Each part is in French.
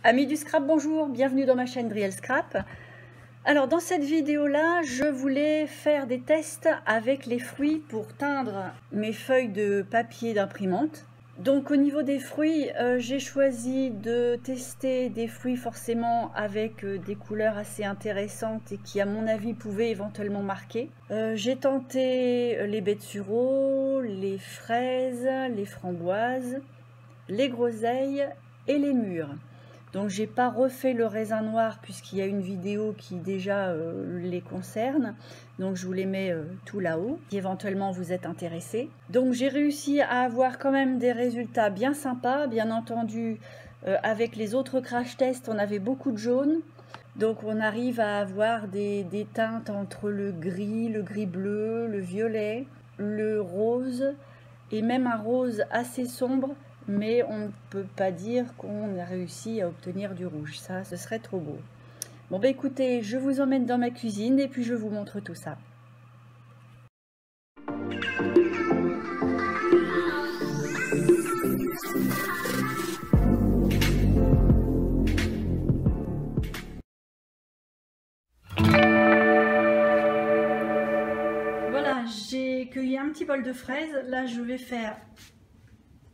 Amis du scrap, bonjour, bienvenue dans ma chaîne Brielle Scrap. Alors dans cette vidéo là, je voulais faire des tests avec les fruits pour teindre mes feuilles de papier d'imprimante. Donc au niveau des fruits, j'ai choisi de tester des fruits forcément avec des couleurs assez intéressantes et qui à mon avis pouvaient éventuellement marquer. J'ai tenté les baies de sureau, les fraises, les framboises, les groseilles et les mûres. Donc j'ai pas refait le raisin noir puisqu'il y a une vidéo qui déjà les concerne. Donc je vous les mets tout là-haut, si éventuellement vous êtes intéressés. Donc j'ai réussi à avoir quand même des résultats bien sympas. Bien entendu, avec les autres crash tests, on avait beaucoup de jaune. Donc on arrive à avoir des teintes entre le gris bleu, le violet, le rose et même un rose assez sombre. Mais on ne peut pas dire qu'on a réussi à obtenir du rouge, ça ce serait trop beau. Bon bah écoutez, je vous emmène dans ma cuisine et puis je vous montre tout ça. Voilà, j'ai cueilli un petit bol de fraises, là je vais faire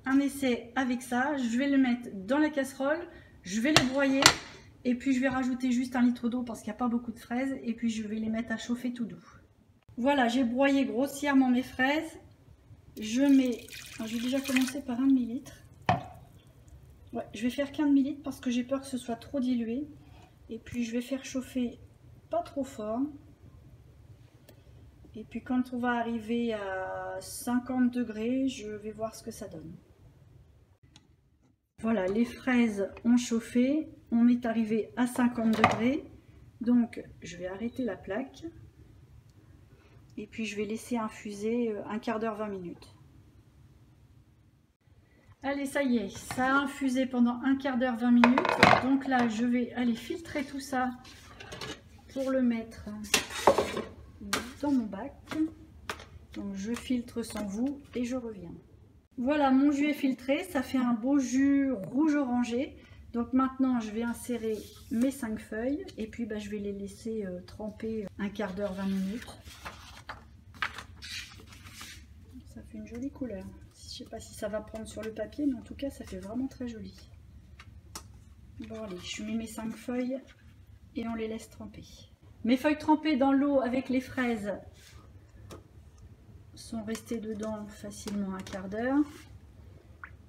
un essai avec ça, je vais le mettre dans la casserole, je vais les broyer et puis je vais rajouter juste 1 litre d'eau parce qu'il n'y a pas beaucoup de fraises et puis je vais les mettre à chauffer tout doux. Voilà, j'ai broyé grossièrement mes fraises. Je mets, j'ai déjà commencé par 1 demi-, ouais, je vais faire qu'1 demi-, parce que j'ai peur que ce soit trop dilué et puis je vais faire chauffer pas trop fort. Et puis quand on va arriver à 50 degrés, je vais voir ce que ça donne. Voilà, les fraises ont chauffé, on est arrivé à 50 degrés, donc je vais arrêter la plaque et puis je vais laisser infuser un quart d'heure, 20 minutes. Allez, ça y est, ça a infusé pendant un quart d'heure, 20 minutes, donc là je vais aller filtrer tout ça pour le mettre dans mon bac. Donc je filtre sans vous et je reviens. Voilà, mon jus est filtré, ça fait un beau jus rouge orangé. Donc maintenant je vais insérer mes 5 feuilles et puis je vais les laisser tremper un quart d'heure, 20 minutes. Ça fait une jolie couleur. Je ne sais pas si ça va prendre sur le papier, mais en tout cas ça fait vraiment très joli. Bon allez, je mets mes 5 feuilles et on les laisse tremper. Mes feuilles trempées dans l'eau avec les fraises sont restées dedans facilement un quart d'heure.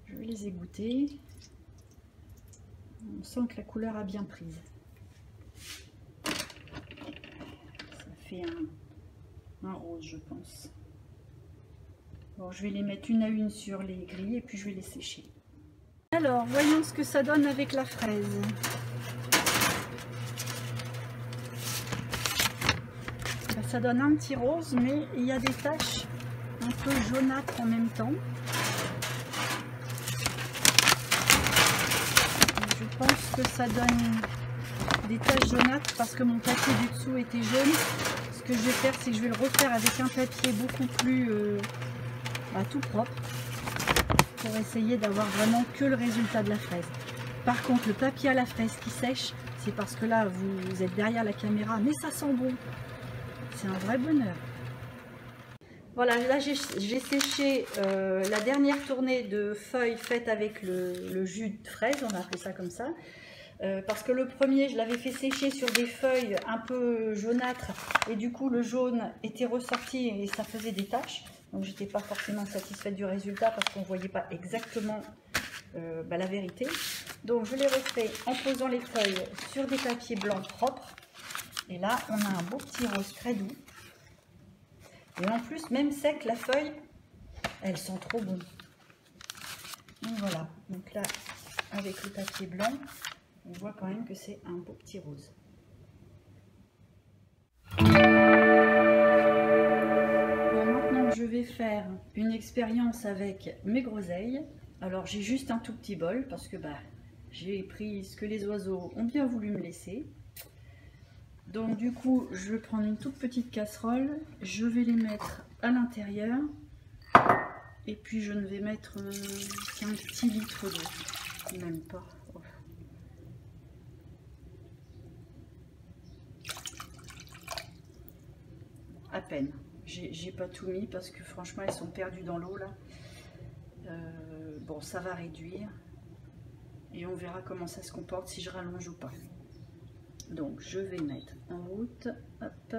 Je vais les égoutter. On sent que la couleur a bien prise. Ça fait un rose, je pense. Bon, je vais les mettre une à une sur les grilles et puis je vais les sécher. Alors, voyons ce que ça donne avec la fraise. Ça donne un petit rose, mais il y a des taches un peu jaunâtres en même temps. Je pense que ça donne des taches jaunâtres parce que mon papier du dessous était jaune. Ce que je vais faire, c'est que je vais le refaire avec un papier beaucoup plus tout propre pour essayer d'avoir vraiment que le résultat de la fraise. Par contre, le papier à la fraise qui sèche, c'est parce que là, vous êtes derrière la caméra, mais ça sent bon. C'est un vrai bonheur. Voilà, là j'ai séché la dernière tournée de feuilles faites avec le jus de fraise, on a appelé ça comme ça. Parce que le premier, je l'avais fait sécher sur des feuilles un peu jaunâtres et du coup le jaune était ressorti et ça faisait des taches. Donc j'étais pas forcément satisfaite du résultat parce qu'on ne voyait pas exactement la vérité. Donc je l'ai refait en posant les feuilles sur des papiers blancs propres. Et là, on a un beau petit rose très doux. Et en plus, même sec, la feuille, elle sent trop bon. Donc voilà. Donc là, avec le papier blanc, on voit quand même que c'est un beau petit rose. Bon, maintenant, je vais faire une expérience avec mes groseilles. Alors, j'ai juste un tout petit bol parce que j'ai pris ce que les oiseaux ont bien voulu me laisser. Donc du coup, je vais prendre une toute petite casserole, je vais les mettre à l'intérieur et puis je ne vais mettre qu'un petit litre d'eau, même pas. peine. J'ai pas tout mis parce que franchement elles sont perdues dans l'eau là. Bon, ça va réduire et on verra comment ça se comporte si je rallonge ou pas. Donc je vais mettre en route, hop,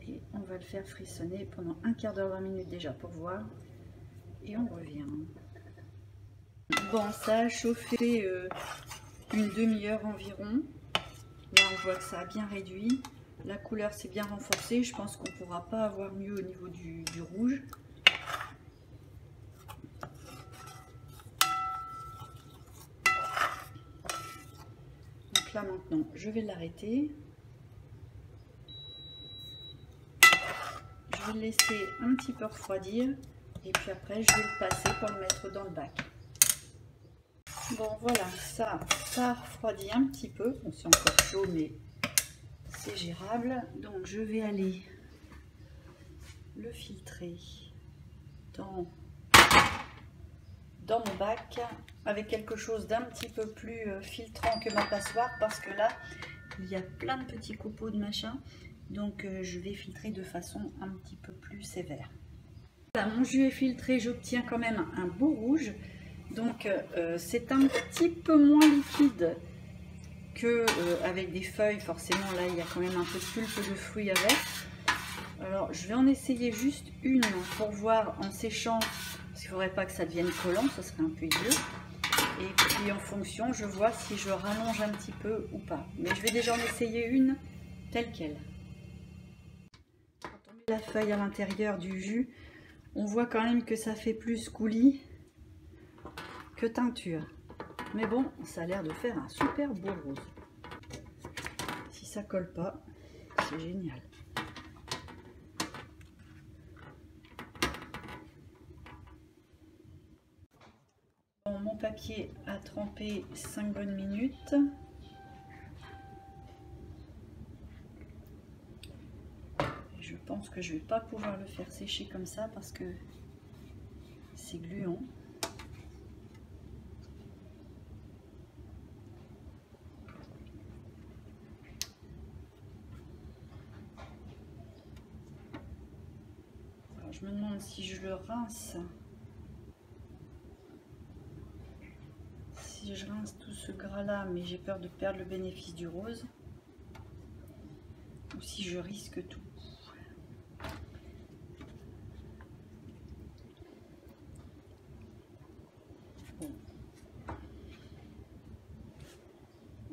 et on va le faire frissonner pendant un quart d'heure, 20 minutes déjà pour voir, et on revient. Bon, ça a chauffé une demi-heure environ. Là on voit que ça a bien réduit, la couleur s'est bien renforcée, je pense qu'on pourra pas avoir mieux au niveau du rouge. Donc là maintenant je vais l'arrêter, je vais le laisser un petit peu refroidir et puis après je vais le passer pour le mettre dans le bac. Bon voilà, ça a refroidi un petit peu, bon, c'est encore chaud mais c'est gérable. Donc je vais aller le filtrer dans mon bac avec quelque chose d'un petit peu plus filtrant que ma passoire, parce que là il y a plein de petits copeaux de machin, donc je vais filtrer de façon un petit peu plus sévère. Voilà, mon jus est filtré, j'obtiens quand même un beau rouge. Donc c'est un petit peu moins liquide que avec des feuilles, forcément là il y a quand même un peu de pulpe de fruits avec. Alors je vais en essayer juste une pour voir en séchant, parce qu'il ne faudrait pas que ça devienne collant, ça serait un peu idiot. Et puis en fonction je vois si je rallonge un petit peu ou pas. Mais je vais déjà en essayer une telle quelle. Quand on met la feuille à l'intérieur du jus, on voit quand même que ça fait plus coulis que teinture, mais bon, ça a l'air de faire un super beau rose. Si ça colle pas, c'est génial. Bon, mon papier a trempé 5 bonnes minutes. Je pense que je vais pas pouvoir le faire sécher comme ça parce que c'est gluant. Je me demande si je le rince, si je rince tout ce gras là, mais j'ai peur de perdre le bénéfice du rose, ou si je risque tout. Bon.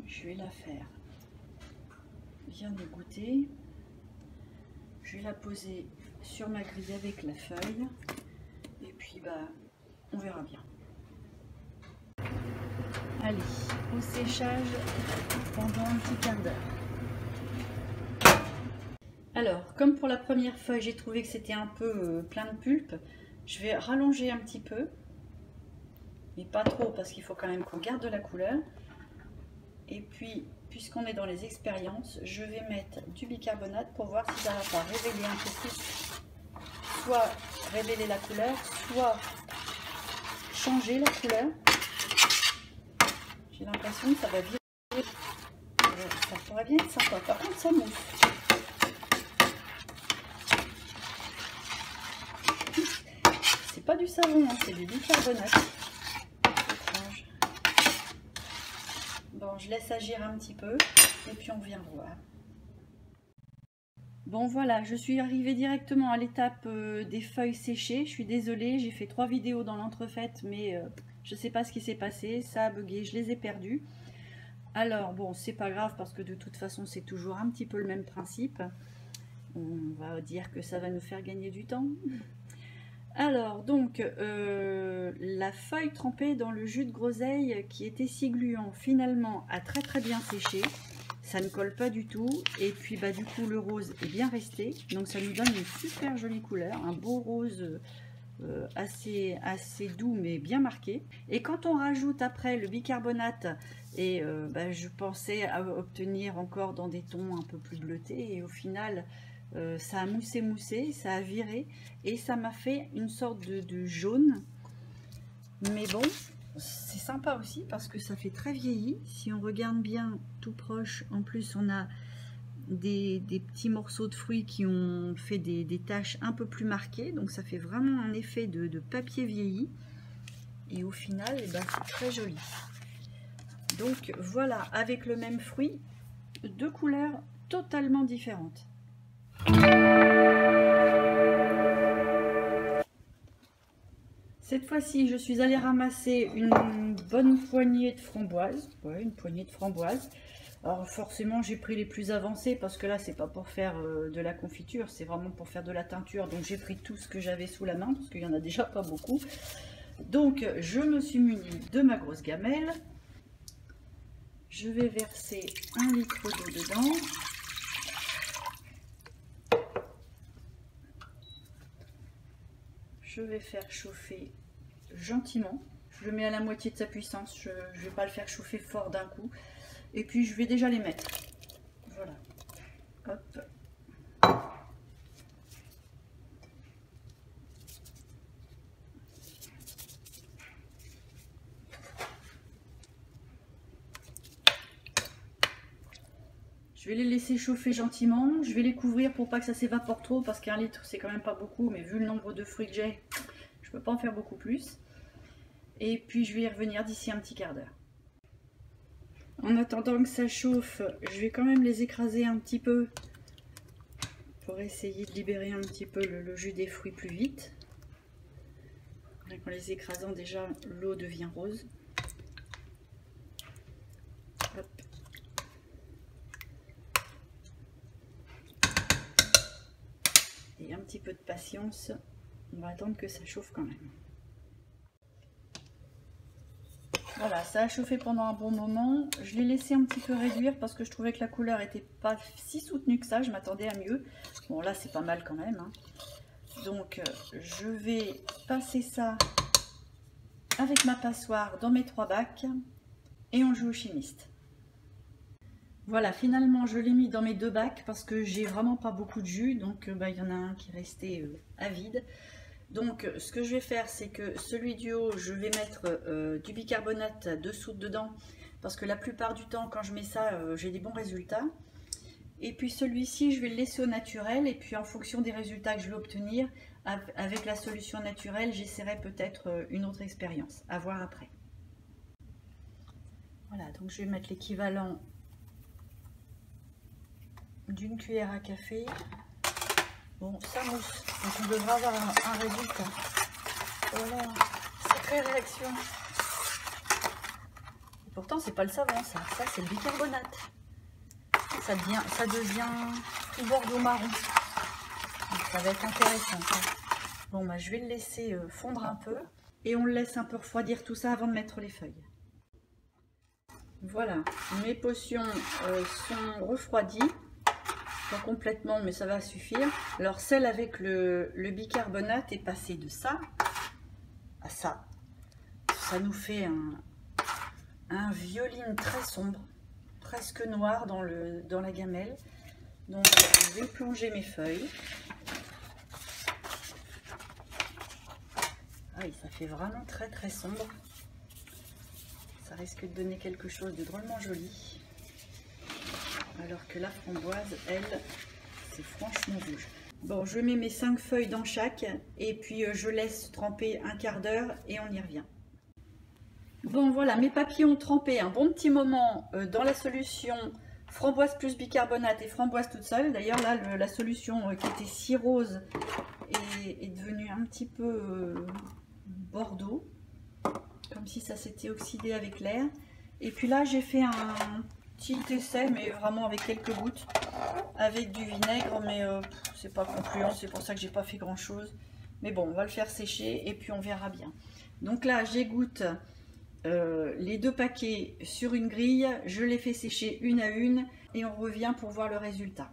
Je vais la faire bien égoutter, je vais la poser sur ma grille avec la feuille et puis bah on verra bien. Allez, au séchage pendant un petit quart d'heure. Alors comme pour la première feuille j'ai trouvé que c'était un peu plein de pulpe, je vais rallonger un petit peu, mais pas trop parce qu'il faut quand même qu'on garde de la couleur. Et puis puisqu'on est dans les expériences, je vais mettre du bicarbonate pour voir si ça va pas révéler un peu plus, soit révéler la couleur, soit changer la couleur. J'ai l'impression que ça va virer, ça pourrait bien être sympa. Par contre ça mousse. C'est pas du savon, hein, c'est du bicarbonate. Étrange. Bon, je laisse agir un petit peu et puis on vient voir. Bon voilà, je suis arrivée directement à l'étape des feuilles séchées. Je suis désolée, j'ai fait 3 vidéos dans l'entrefaite, mais je ne sais pas ce qui s'est passé, ça a bugué, je les ai perdues. Alors bon, c'est pas grave parce que de toute façon c'est toujours un petit peu le même principe. On va dire que ça va nous faire gagner du temps. Alors donc, la feuille trempée dans le jus de groseille qui était si gluant, finalement a très bien séché. Ça ne colle pas du tout et puis bah du coup le rose est bien resté, donc ça nous donne une super jolie couleur, un beau rose assez doux mais bien marqué. Et quand on rajoute après le bicarbonate et bah, je pensais à obtenir encore dans des tons un peu plus bleutés et au final ça a moussé, ça a viré et ça m'a fait une sorte de jaune, mais bon c'est sympa aussi parce que ça fait très vieilli. Si on regarde bien tout proche, en plus on a des petits morceaux de fruits qui ont fait des taches un peu plus marquées. Donc ça fait vraiment un effet de papier vieilli. Et au final, eh ben, c'est très joli. Donc voilà, avec le même fruit, deux couleurs totalement différentes. Cette fois-ci, je suis allée ramasser une bonne poignée de framboises. Ouais, une poignée de framboises. Alors forcément, j'ai pris les plus avancées parce que là, c'est pas pour faire de la confiture, c'est vraiment pour faire de la teinture. Donc j'ai pris tout ce que j'avais sous la main parce qu'il y en a déjà pas beaucoup. Donc je me suis munie de ma grosse gamelle. Je vais verser 1 litre d'eau dedans. Je vais faire chauffer gentiment. Je le mets à la moitié de sa puissance. Je ne vais pas le faire chauffer fort d'un coup. Et puis je vais déjà les mettre. Voilà. Hop. Je vais les laisser chauffer gentiment. Je vais les couvrir pour pas que ça s'évapore trop parce qu'1 litre c'est quand même pas beaucoup. Mais vu le nombre de fruits que j'ai, je peux pas en faire beaucoup plus. Et puis je vais y revenir d'ici un petit quart d'heure. En attendant que ça chauffe, je vais quand même les écraser un petit peu pour essayer de libérer un petit peu le jus des fruits plus vite. En les écrasant déjà, l'eau devient rose. Hop. Et un petit peu de patience, on va attendre que ça chauffe quand même. Voilà, ça a chauffé pendant un bon moment. Je l'ai laissé un petit peu réduire parce que je trouvais que la couleur n'était pas si soutenue que ça. Je m'attendais à mieux. Bon, là, c'est pas mal quand même, hein. Donc, je vais passer ça avec ma passoire dans mes 3 bacs et on joue au chimiste. Voilà, finalement, je l'ai mis dans mes 2 bacs parce que j'ai vraiment pas beaucoup de jus. Donc, il y en a un qui est resté à vide. Donc ce que je vais faire, c'est que celui du haut, je vais mettre du bicarbonate de soude dedans parce que la plupart du temps quand je mets ça, j'ai des bons résultats. Et puis celui-ci, je vais le laisser au naturel et puis en fonction des résultats que je vais obtenir avec la solution naturelle, j'essaierai peut-être une autre expérience, à voir après. Voilà, donc je vais mettre l'équivalent d'une cuillère à café. Bon, ça mousse, donc on devra avoir un résultat. Voilà, sacrée réaction. Et pourtant, c'est pas le savon, ça c'est le bicarbonate. Ça devient tout bordeaux marron. Donc, ça va être intéressant. Bon, bah, je vais le laisser fondre un peu et on le laisse un peu refroidir tout ça avant de mettre les feuilles. Voilà, mes potions sont refroidies. Pas complètement, mais ça va suffire. Alors celle avec le bicarbonate est passée de ça à ça. Ça nous fait un violine très sombre, presque noir dans la gamelle. Donc je vais plonger mes feuilles. Ah oui, ça fait vraiment très très sombre. Ça risque de donner quelque chose de drôlement joli. Alors que la framboise, elle, c'est franchement rouge. Bon, je mets mes 5 feuilles dans chaque et puis je laisse tremper un quart d'heure et on y revient. Bon, voilà, mes papiers ont trempé un bon petit moment dans la solution framboise plus bicarbonate et framboise toute seule. D'ailleurs, là, la solution qui était si rose est devenue un petit peu bordeaux, comme si ça s'était oxydé avec l'air. Et puis là, j'ai fait un petit essai, mais vraiment avec quelques gouttes, avec du vinaigre, mais c'est pas concluant, c'est pour ça que j'ai pas fait grand chose. Mais bon, on va le faire sécher et puis on verra bien. Donc là, j'égoutte les 2 paquets sur une grille, je les fais sécher une à une et on revient pour voir le résultat.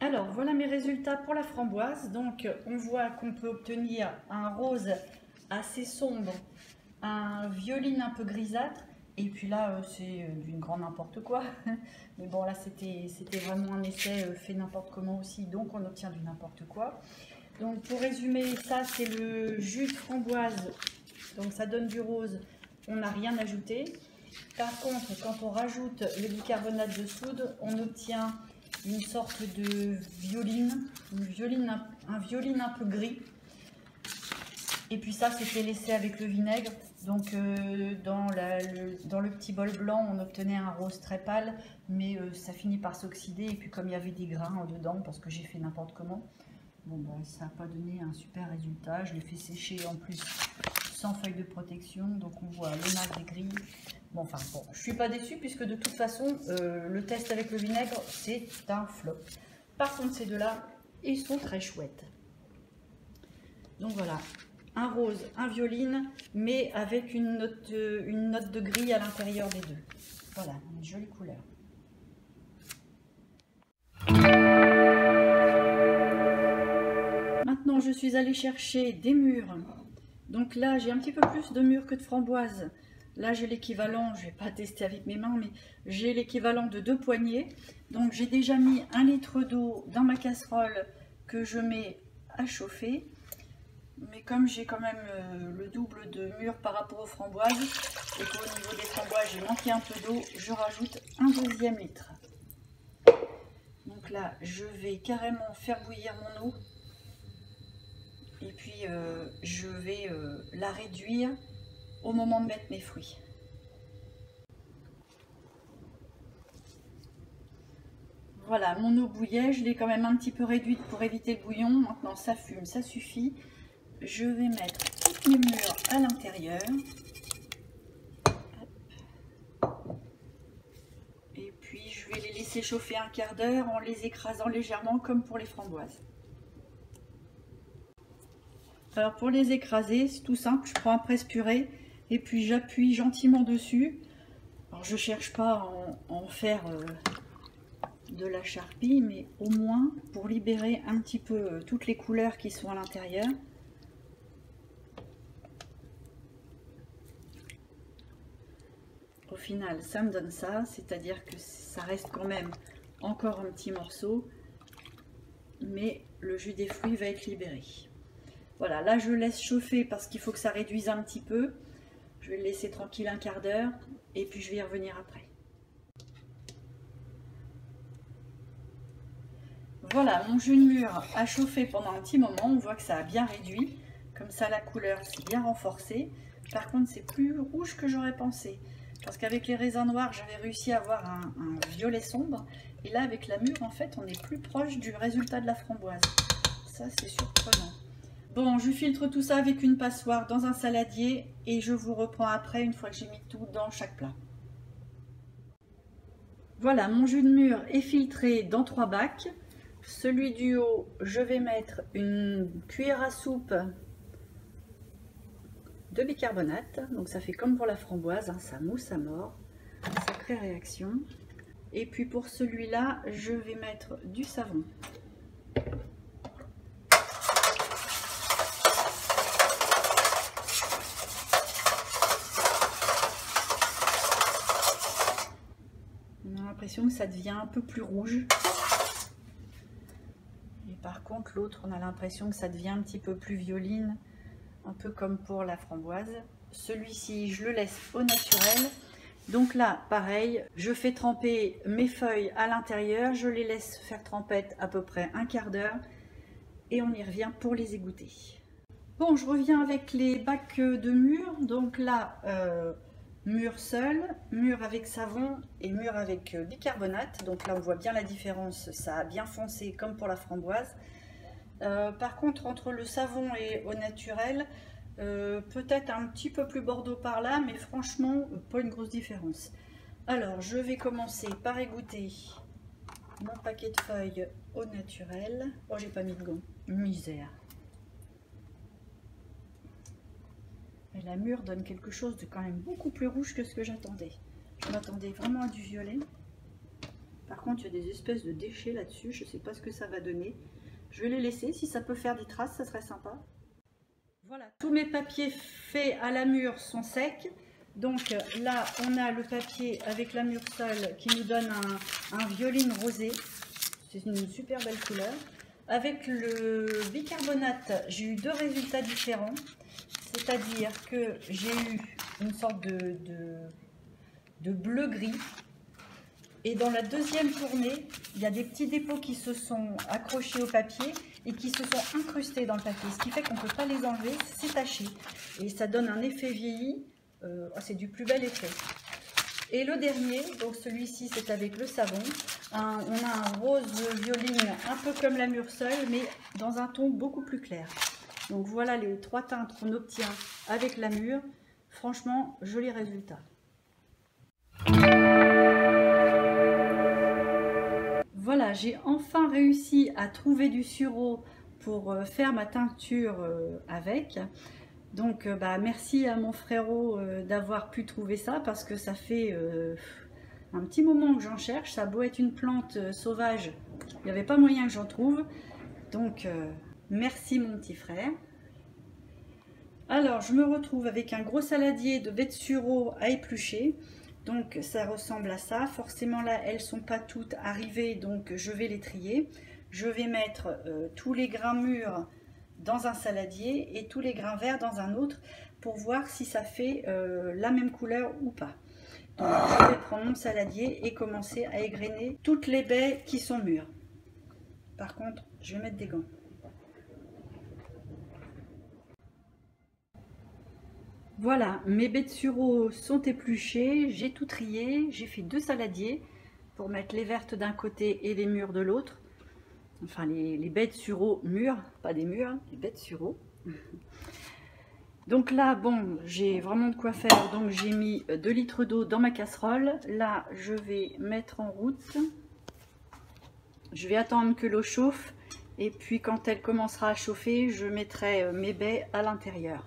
Alors voilà mes résultats pour la framboise. Donc on voit qu'on peut obtenir un rose assez sombre, un violine un peu grisâtre, et puis là c'est d'une grande n'importe quoi. Mais bon, là c'était vraiment un essai fait n'importe comment aussi, donc on obtient du n'importe quoi. Donc pour résumer, ça c'est le jus de framboise, donc ça donne du rose, on n'a rien ajouté. Par contre, quand on rajoute le bicarbonate de soude, on obtient une sorte de violine, un violine un peu gris. Et puis ça, c'était laissé avec le vinaigre. Donc dans le petit bol blanc, on obtenait un rose très pâle, mais ça finit par s'oxyder. Et puis comme il y avait des grains dedans, parce que j'ai fait n'importe comment, bon, bah, ça n'a pas donné un super résultat. Je l'ai fait sécher en plus sans feuille de protection, donc on voit le marc gris. Bon, enfin bon, je suis pas déçue puisque de toute façon, le test avec le vinaigre, c'est un flop. Par contre, ces deux-là, ils sont très chouettes. Donc voilà, un rose, un violine, mais avec une note de gris à l'intérieur des deux. Voilà, une jolie couleur. Maintenant, je suis allée chercher des mûres. Donc là, j'ai un petit peu plus de mûres que de framboises. Là, j'ai l'équivalent, je ne vais pas tester avec mes mains, mais j'ai l'équivalent de 2 poignées. Donc, j'ai déjà mis 1 litre d'eau dans ma casserole que je mets à chauffer. Mais comme j'ai quand même le double de mûres par rapport aux framboises, et qu'au niveau des framboises, j'ai manqué un peu d'eau, je rajoute un 2e litre. Donc là, je vais carrément faire bouillir mon eau. Et puis, je vais la réduire au moment de mettre mes fruits. Voilà, mon eau bouillait, je l'ai quand même un petit peu réduite pour éviter le bouillon. Maintenant, ça fume, ça suffit. Je vais mettre toutes mes mûres à l'intérieur. Et puis, je vais les laisser chauffer un quart d'heure en les écrasant légèrement comme pour les framboises. Alors, pour les écraser, c'est tout simple. Je prends un presse-purée et puis j'appuie gentiment dessus. Alors, je ne cherche pas à en faire de la charpie, mais au moins pour libérer un petit peu toutes les couleurs qui sont à l'intérieur. Au final, ça me donne ça, c'est-à-dire que ça reste quand même encore un petit morceau, mais le jus des fruits va être libéré. Voilà, là je laisse chauffer parce qu'il faut que ça réduise un petit peu. Je vais le laisser tranquille un quart d'heure et puis je vais y revenir après. Voilà, mon jus de mûre a chauffé pendant un petit moment, on voit que ça a bien réduit. Comme ça la couleur s'est bien renforcée. Par contre c'est plus rouge que j'aurais pensé. Parce qu'avec les raisins noirs, j'avais réussi à avoir un violet sombre. Et là, avec la mûre, en fait, on est plus proche du résultat de la framboise. Ça, c'est surprenant. Bon, je filtre tout ça avec une passoire dans un saladier. Et je vous reprends après, une fois que j'ai mis tout dans chaque plat. Voilà, mon jus de mûre est filtré dans 3 bacs. Celui du haut, je vais mettre une cuillère à soupe de bicarbonate, donc ça fait comme pour la framboise, hein, ça mousse à mort, sacrée réaction. Et puis pour celui-là, je vais mettre du savon. On a l'impression que ça devient un peu plus rouge. Et par contre l'autre, on a l'impression que ça devient un petit peu plus violine. Un peu comme pour la framboise. Celui-ci, je le laisse au naturel. Donc là, pareil, je fais tremper mes feuilles à l'intérieur. Je les laisse faire trempette à peu près un quart d'heure. Et on y revient pour les égoutter. Bon, je reviens avec les bacs de mûres. Donc là, mûre seule, mûre avec savon et mûre avec bicarbonate. Donc là, on voit bien la différence. Ça a bien foncé comme pour la framboise. Par contre, entre le savon et au naturel, peut-être un petit peu plus bordeaux par là, mais franchement, pas une grosse différence. Alors, je vais commencer par égoutter mon paquet de feuilles au naturel. Oh, j'ai pas mis de gants. Misère. Et la mûre donne quelque chose de quand même beaucoup plus rouge que ce que j'attendais. Je m'attendais vraiment à du violet. Par contre, il y a des espèces de déchets là-dessus. Je ne sais pas ce que ça va donner. Je vais les laisser, si ça peut faire des traces, ça serait sympa. Voilà, tous mes papiers faits à la mûre sont secs. Donc là, on a le papier avec la mûre seule qui nous donne un violine rosé. C'est une super belle couleur. Avec le bicarbonate, j'ai eu 2 résultats différents. C'est-à-dire que j'ai eu une sorte de bleu-gris. Et dans la deuxième tournée, il y a des petits dépôts qui se sont accrochés au papier et qui se sont incrustés dans le papier. Ce qui fait qu'on ne peut pas les enlever, c'est taché. Et ça donne un effet vieilli, c'est du plus bel effet. Et le dernier, donc celui-ci c'est avec le savon. On a un rose violine un peu comme la Murseul, mais dans un ton beaucoup plus clair. Donc voilà les 3 teintes qu'on obtient avec la mûre. Franchement, joli résultat. Voilà, j'ai enfin réussi à trouver du sureau pour faire ma teinture avec. Donc merci à mon frérot d'avoir pu trouver ça, parce que ça fait un petit moment que j'en cherche. Ça a beau être une plante sauvage, il n'y avait pas moyen que j'en trouve. Donc merci mon petit frère. Alors je me retrouve avec un gros saladier de baies de sureau à éplucher. Donc ça ressemble à ça. Forcément là elles sont pas toutes arrivées, donc je vais les trier. Je vais mettre tous les grains mûrs dans un saladier et tous les grains verts dans un autre pour voir si ça fait la même couleur ou pas. Donc je vais prendre mon saladier et commencer à égrener toutes les baies qui sont mûres. Par contre, je vais mettre des gants. Voilà, mes baies de sureau sont épluchées, j'ai tout trié, j'ai fait 2 saladiers pour mettre les vertes d'un côté et les mûres de l'autre. Enfin les baies de sureau mûres, pas des mûres, les baies de sureau. Donc là, bon, j'ai vraiment de quoi faire, donc j'ai mis 2 litres d'eau dans ma casserole. Là, je vais mettre en route. Je vais attendre que l'eau chauffe et puis quand elle commencera à chauffer, je mettrai mes baies à l'intérieur.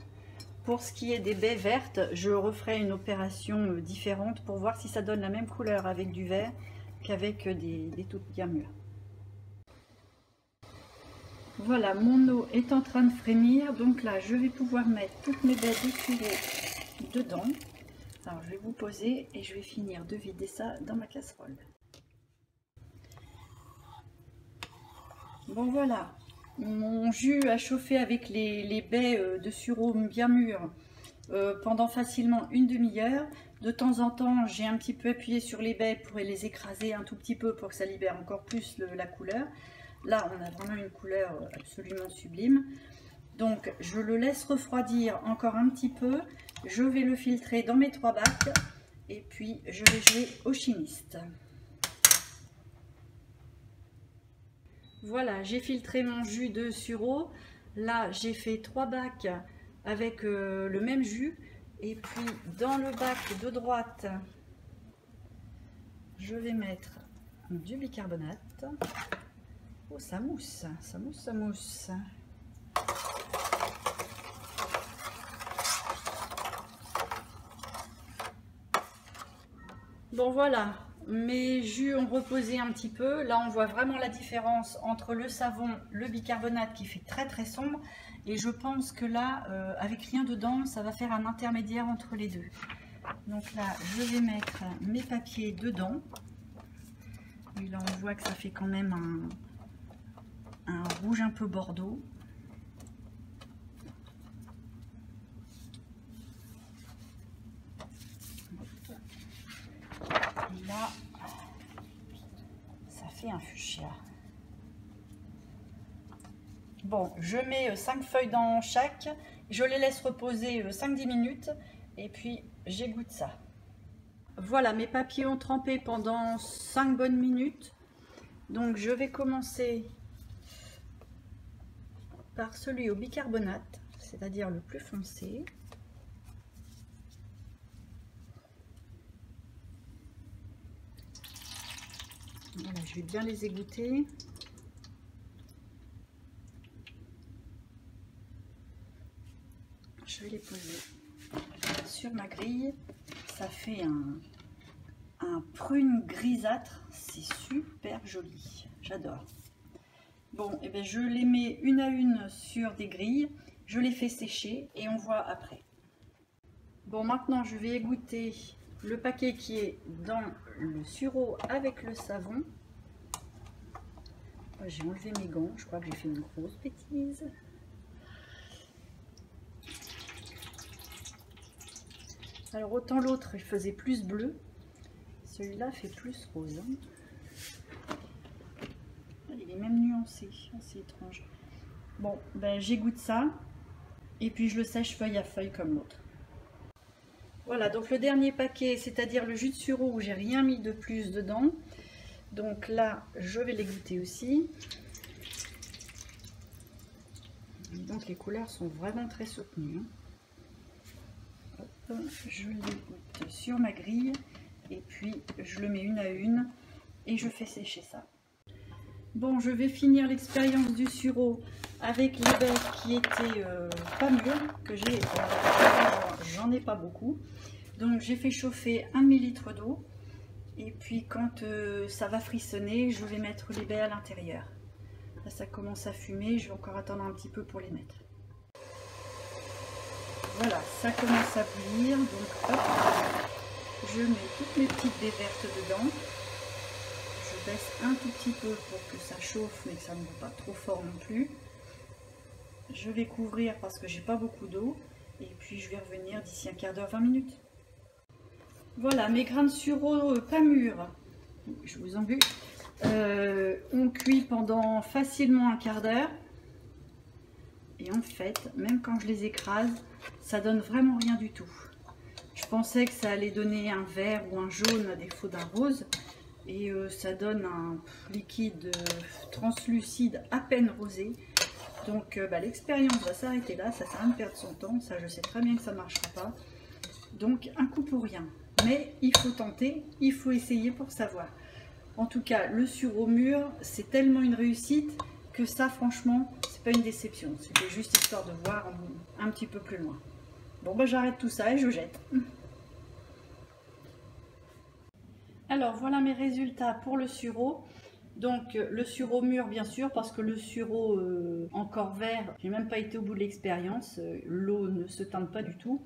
Pour ce qui est des baies vertes, je referai une opération différente pour voir si ça donne la même couleur avec du vert qu'avec des toutes bien mûres. Voilà, mon eau est en train de frémir, donc là je vais pouvoir mettre toutes mes baies de sureau dedans. Alors je vais vous poser et je vais finir de vider ça dans ma casserole. Bon voilà, mon jus a chauffé avec les baies de sureau bien mûres pendant facilement une demi-heure. De temps en temps, j'ai un petit peu appuyé sur les baies pour les écraser un tout petit peu pour que ça libère encore plus la couleur. Là, on a vraiment une couleur absolument sublime. Donc, je le laisse refroidir encore un petit peu. Je vais le filtrer dans mes 3 bacs et puis je vais jouer au chimiste. Voilà, j'ai filtré mon jus de sureau. Là, j'ai fait 3 bacs avec le même jus. Et puis, dans le bac de droite, je vais mettre du bicarbonate. Oh, ça mousse, ça mousse, ça mousse. Bon voilà, mes jus ont reposé un petit peu. Là, on voit vraiment la différence entre le savon, le bicarbonate qui fait très très sombre. Et je pense que là, avec rien dedans, ça va faire un intermédiaire entre les deux. Donc là, je vais mettre mes papiers dedans. Et là, on voit que ça fait quand même un rouge un peu bordeaux. Et là, ça fait un fuchsia. Bon, je mets 5 feuilles dans chaque, je les laisse reposer 5-10 minutes et puis j'égoutte ça. Voilà, mes papiers ont trempé pendant 5 bonnes minutes. Donc je vais commencer par celui au bicarbonate, c'est-à-dire le plus foncé. Voilà, je vais bien les égoutter. Je vais les poser sur ma grille. Ça fait un prune grisâtre, c'est super joli, j'adore. Bon, et bien je les mets une à une sur des grilles, je les fais sécher et on voit après. Bon, maintenant je vais égoutter le paquet qui est dans le sureau avec le savon. J'ai enlevé mes gants, je crois que j'ai fait une grosse bêtise. Alors autant l'autre il faisait plus bleu, Celui-là fait plus rose. Hein. Il est même nuancé, c'est étrange. Bon, ben j'égoutte ça. Et puis je le sèche feuille à feuille comme l'autre. Voilà, donc le dernier paquet, c'est-à-dire le jus de sureau où j'ai rien mis de plus dedans. Donc là, je vais l'égoutter aussi. Donc les couleurs sont vraiment très soutenues. Hop, je l'égoutte sur ma grille et puis je le mets une à une et je fais sécher ça. Bon, je vais finir l'expérience du sureau avec les baies qui étaient pas mûres, que j'ai, j'en ai pas beaucoup. Donc j'ai fait chauffer 1 ml d'eau et puis quand ça va frissonner, je vais mettre les baies à l'intérieur. Là ça commence à fumer, je vais encore attendre un petit peu pour les mettre. Voilà, ça commence à bouillir, donc hop, je mets toutes mes petites baies vertes dedans. Je baisse un tout petit peu pour que ça chauffe, mais que ça ne va pas trop fort non plus. Je vais couvrir parce que j'ai pas beaucoup d'eau, et puis je vais revenir d'ici un quart d'heure, 20 minutes. Voilà, mes grains de sureau pas mûrs, je vous embue, ont cuit pendant facilement un quart d'heure. Et en fait, même quand je les écrase, ça donne vraiment rien du tout. Je pensais que ça allait donner un vert ou un jaune à défaut d'un rose. Et ça donne un liquide translucide à peine rosé. Donc l'expérience va s'arrêter là, ça sert à rien de perdre son temps. Ça, je sais très bien que ça ne marchera pas. Donc un coup pour rien. Mais il faut tenter, il faut essayer pour savoir. En tout cas, le sureau mûr, c'est tellement une réussite que ça, franchement, c'est pas une déception. C'était juste histoire de voir un petit peu plus loin. Bon, j'arrête tout ça et je jette. Alors, voilà mes résultats pour le sureau. Donc, le sureau mûr, bien sûr, parce que le sureau encore vert, j'ai même pas été au bout de l'expérience. L'eau ne se teinte pas du tout.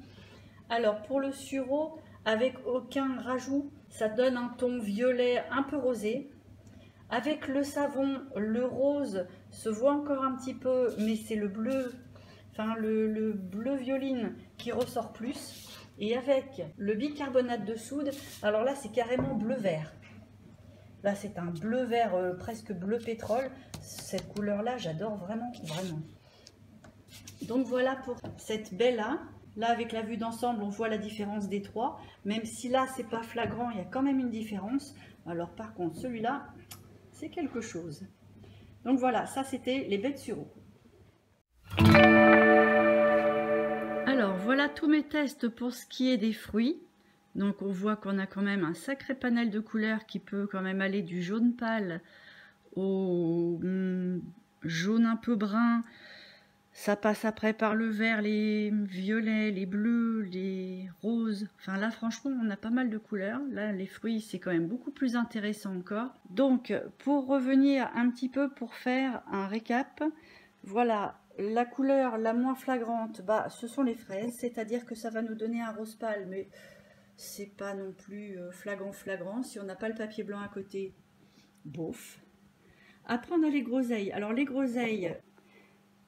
Alors, pour le sureau, avec aucun rajout, ça donne un ton violet un peu rosé. Avec le savon, le rose se voit encore un petit peu, mais c'est le bleu, enfin le bleu violine qui ressort plus. Et avec le bicarbonate de soude, alors là c'est carrément bleu-vert. Là c'est un bleu-vert presque bleu pétrole. Cette couleur-là, j'adore vraiment, vraiment. Donc voilà pour cette baie-là. Là avec la vue d'ensemble, on voit la différence des trois. Même si là c'est pas flagrant, il y a quand même une différence. Alors par contre celui-là, c'est quelque chose. Donc voilà, ça c'était les baies de sureau. Alors voilà tous mes tests pour ce qui est des fruits. Donc on voit qu'on a quand même un sacré panel de couleurs qui peut quand même aller du jaune pâle au jaune un peu brun. Ça passe après par le vert, les violets, les bleus, les roses. Enfin là franchement on a pas mal de couleurs. Là les fruits c'est quand même beaucoup plus intéressant encore. Donc pour revenir un petit peu pour faire un récap. Voilà, la couleur la moins flagrante, ce sont les fraises. C'est-à-dire que ça va nous donner un rose pâle. Mais c'est pas non plus flagrant. Si on n'a pas le papier blanc à côté, bof. Après on a les groseilles. Alors les groseilles,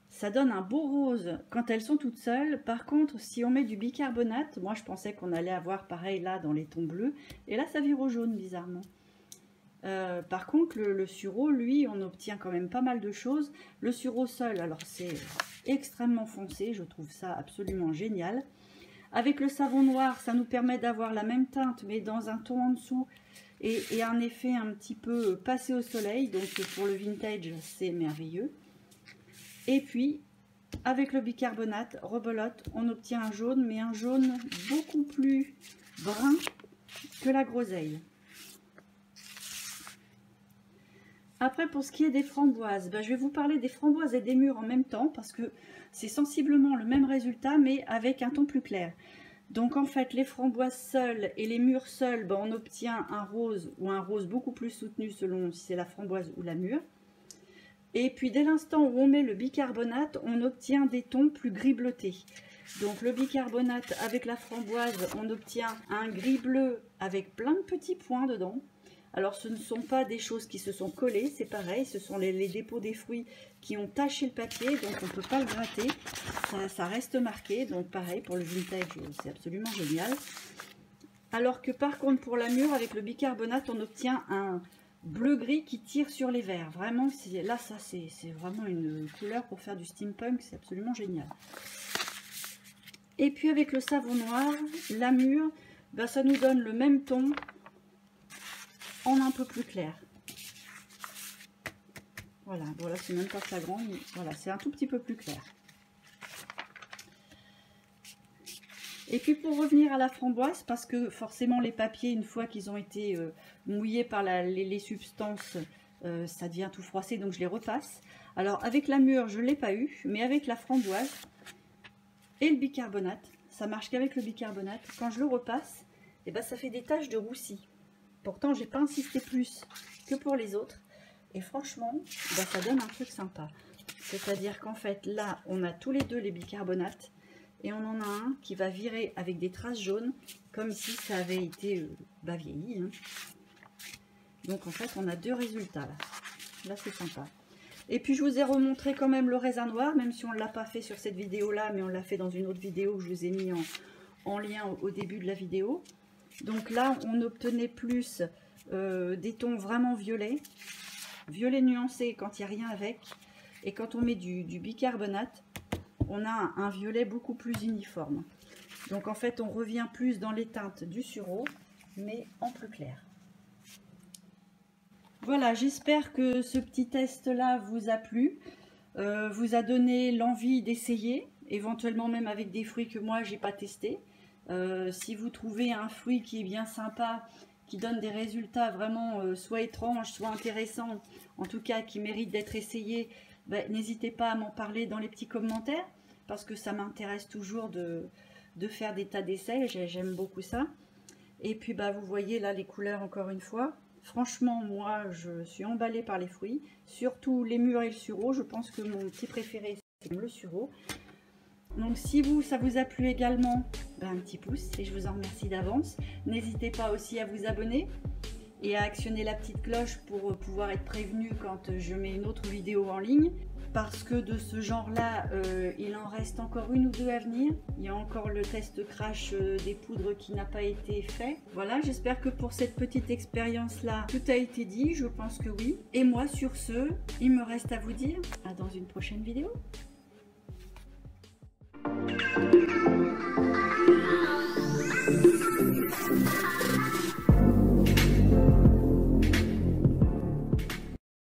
ça donne un beau rose quand elles sont toutes seules. Par contre, si on met du bicarbonate, moi je pensais qu'on allait avoir pareil là dans les tons bleus. Et là, ça vire au jaune bizarrement. Par contre, le sureau, lui, on obtient quand même pas mal de choses. Le sureau seul, alors c'est extrêmement foncé. Je trouve ça absolument génial. Avec le savon noir, ça nous permet d'avoir la même teinte, mais dans un ton en dessous. Et un effet un petit peu passé au soleil. Donc pour le vintage, c'est merveilleux. Et puis, avec le bicarbonate, rebelote, on obtient un jaune, mais un jaune beaucoup plus brun que la groseille. Après, pour ce qui est des framboises, je vais vous parler des framboises et des mûres en même temps, parce que c'est sensiblement le même résultat, mais avec un ton plus clair. Donc en fait, les framboises seules et les mûres seules, on obtient un rose ou un rose beaucoup plus soutenu selon si c'est la framboise ou la mûre. Et puis dès l'instant où on met le bicarbonate, on obtient des tons plus gris bleutés. Donc le bicarbonate avec la framboise, on obtient un gris bleu avec plein de petits points dedans. Alors ce ne sont pas des choses qui se sont collées, c'est pareil, ce sont les dépôts des fruits qui ont taché le papier, donc on ne peut pas le gratter, ça reste marqué. Donc pareil pour le vintage, c'est absolument génial. Alors que par contre pour la mûre, avec le bicarbonate, on obtient un bleu-gris qui tire sur les verres. Vraiment, là, ça c'est vraiment une couleur pour faire du steampunk, c'est absolument génial. Et puis avec le savon noir, la mûre, ben, ça nous donne le même ton en un peu plus clair. Voilà, bon là c'est même pas flagrant, mais voilà, c'est un tout petit peu plus clair. Et puis pour revenir à la framboise, parce que forcément les papiers, une fois qu'ils ont été mouillés par les substances, ça devient tout froissé, donc je les repasse. Alors avec la mûre, je ne l'ai pas eu, mais avec la framboise et le bicarbonate, ça marche qu'avec le bicarbonate. Quand je le repasse, et ben, ça fait des taches de roussi. Pourtant, j'ai pas insisté plus que pour les autres. Et franchement, ben, ça donne un truc sympa. C'est-à-dire qu'en fait, là, on a tous les deux les bicarbonates. Et on en a un qui va virer avec des traces jaunes, comme si ça avait été vieilli. Hein. Donc en fait, on a deux résultats là. Là, c'est sympa. Et puis, je vous ai remontré quand même le raisin noir, même si on ne l'a pas fait sur cette vidéo-là, mais on l'a fait dans une autre vidéo que je vous ai mis en lien au début de la vidéo. Donc là, on obtenait plus des tons vraiment violets. Violet nuancé quand il n'y a rien avec. Et quand on met du bicarbonate, on a un violet beaucoup plus uniforme. Donc en fait, on revient plus dans les teintes du sureau, mais en plus clair. Voilà, j'espère que ce petit test-là vous a plu, vous a donné l'envie d'essayer, éventuellement même avec des fruits que moi, j'ai pas testés. Si vous trouvez un fruit qui est bien sympa, qui donne des résultats vraiment soit étranges, soit intéressants, en tout cas qui méritent d'être essayés, ben, n'hésitez pas à m'en parler dans les petits commentaires, parce que ça m'intéresse toujours de faire des tas d'essais, j'aime beaucoup ça. Et puis bah, vous voyez là les couleurs encore une fois. Franchement, moi je suis emballée par les fruits, surtout les mûres et le sureau. Je pense que mon petit préféré c'est le sureau. Donc si ça vous a plu également, ben, un petit pouce et je vous en remercie d'avance. N'hésitez pas aussi à vous abonner et à actionner la petite cloche pour pouvoir être prévenu quand je mets une autre vidéo en ligne. Parce que de ce genre-là, il en reste encore une ou deux à venir. Il y a encore le test crash des poudres qui n'a pas été fait. Voilà, j'espère que pour cette petite expérience-là, tout a été dit. Je pense que oui. Et moi, sur ce, il me reste à vous dire à dans une prochaine vidéo.